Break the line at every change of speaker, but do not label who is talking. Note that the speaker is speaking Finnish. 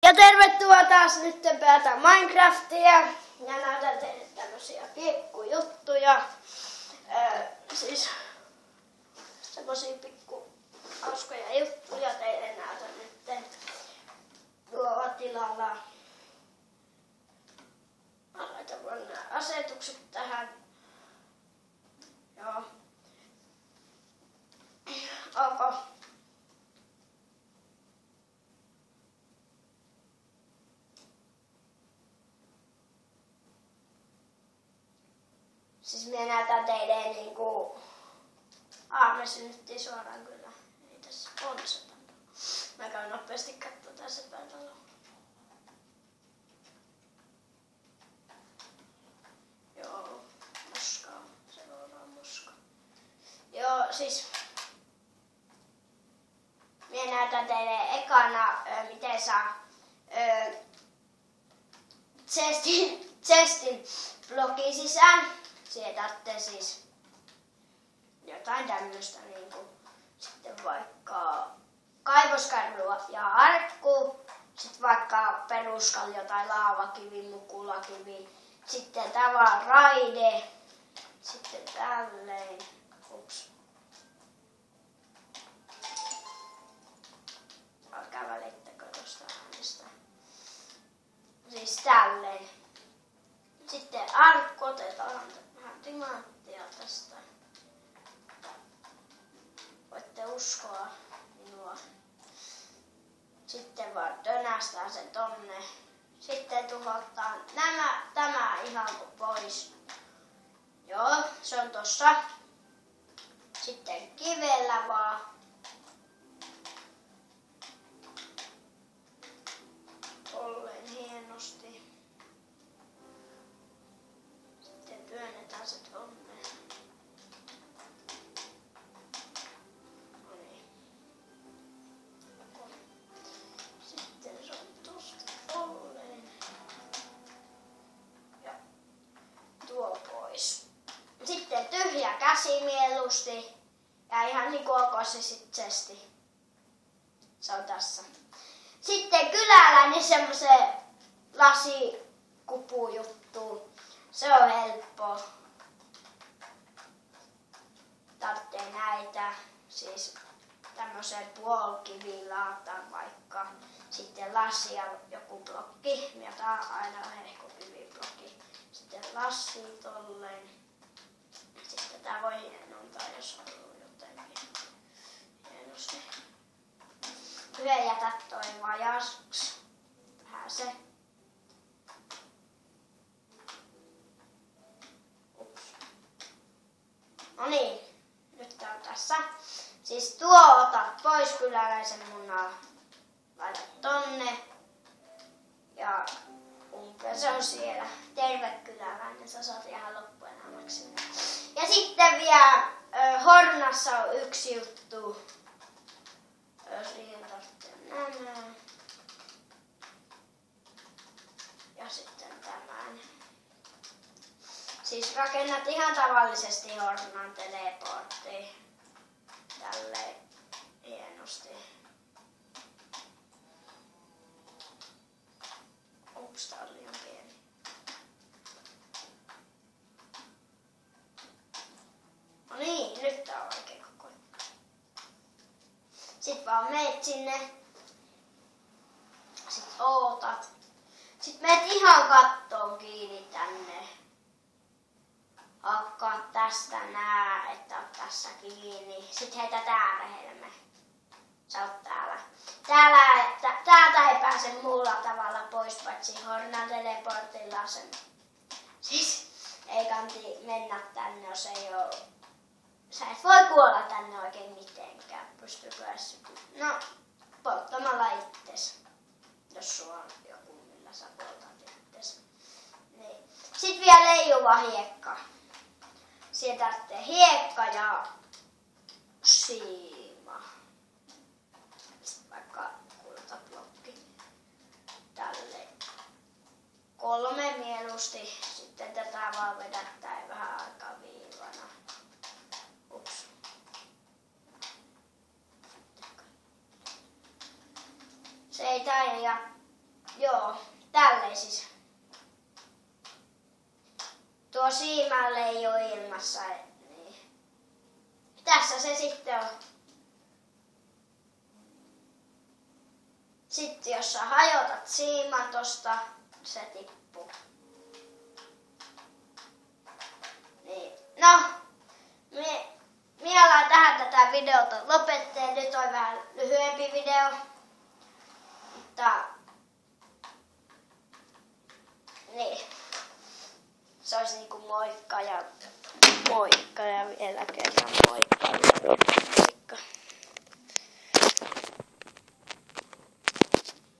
Ja tervetuloa taas nyt päätään Minecraftia. Ja näytän teille tämmösiä pikkujuttuja. Siis semmosia pikku hauskoja juttuja teille näytän nyt. Tuolla tilalla. Mä laitan vaan nämä asetukset tähän. Joo. Ok. Siis minä näytän teille niinku... me synnyttiin suoraan kyllä. Ei tässä on se päätalo. Mä käyn nopeasti katsotaan se päätalo. Joo, moskaa. Se on moskaa. Joo, siis... Minä näytän teille ekana, miten saa... chestin blokin sisään. Sieltä siis jotain tämmöstä niinku sitten vaikka kaivoskarlua ja arkku, sitten vaikka peruskallio tai laavakivi, mukulakivi, sitten tää raide, sitten tälleen, ups. Älkää välittäkö tosta äänestä. Siis tälleen. Sitten arkku otetaan vähän timanttia tästä. Voitte uskoa minua. Sitten vaan tönästään se tonne. Sitten tuhotaan tämä ihan pois. Joo, se on tossa. Sitten kivellä vaan. Tolleen hienosti. Työnnetään se tonne. Noniin. Sitten se on tosta tolleen. Ja tuo pois. Sitten tyhjä käsi mieluusti. Ja ihan niin kokoisesti chesti. Se on tässä. Sitten kyläläinen semmoisen lasikupujuttuun. Se on helppo. Tarvitsee näitä, siis tämmöiseen puolikiviin laataan vaikka. Sitten lassia joku blokki, ja tää on aina hehkukiviblokki. Sitten lassi tolleen. Sitten tää voi hienontaa, jos haluaa jotenkin hienosti. Hyvä jätä toi vajaaksi. Vähän se. No niin, nyt on tässä. Siis tuo otat pois kyläläisen munaa. Laitat tonne. Ja se on siellä. Terve kyläläinen, sä saat ihan loppuelämäksi. Ja sitten vielä Hornassa on yksi juttu. Siihen tarvitsee nämä. Ja sitten tämän. Siis rakennat ihan tavallisesti Hornan teleporttiin. Tälleen hienosti. Ups, tää on liian pieni. No niin, nyt tää on oikein koko. Sitten vaan meet sinne. Sitten ootat. Sitten meet ihan kattoon kiinni tänne. Hakkaa tästä nää, että oot tässä kiinni. Sitten heitä täällä helme. Sä oot täällä. Täältä ei pääse muulla tavalla pois, paitsi Hornan teleportilla sen. Siis ei kanti mennä tänne, jos ei oo... Sä et voi kuolla tänne oikein mitenkään. Pystyykö edes... No, polttamalla itses. Jos sulla on joku, millä sä poltat itses. Niin. Sitten vielä leijuva hiekka. Sieltä tarvitsee hiekka ja siima. Sitten vaikka kultablokki. Tälleen. 3 mieluusti. Sitten tätä vaan vedättää vähän aikaa viivana. Ups. Se ei taida Joo, tälleen siis. Tuo siimalle ei ole ilmassa. Niin. Tässä se sitten on. Sitten jos sä hajotat siiman tosta, se tippuu. Niin. No, minä alan tähän tätä videota lopettaa. Nyt on vähän lyhyempi video. Mutta, niin. Se olisi niinku moikka ja vielä kerran moikka.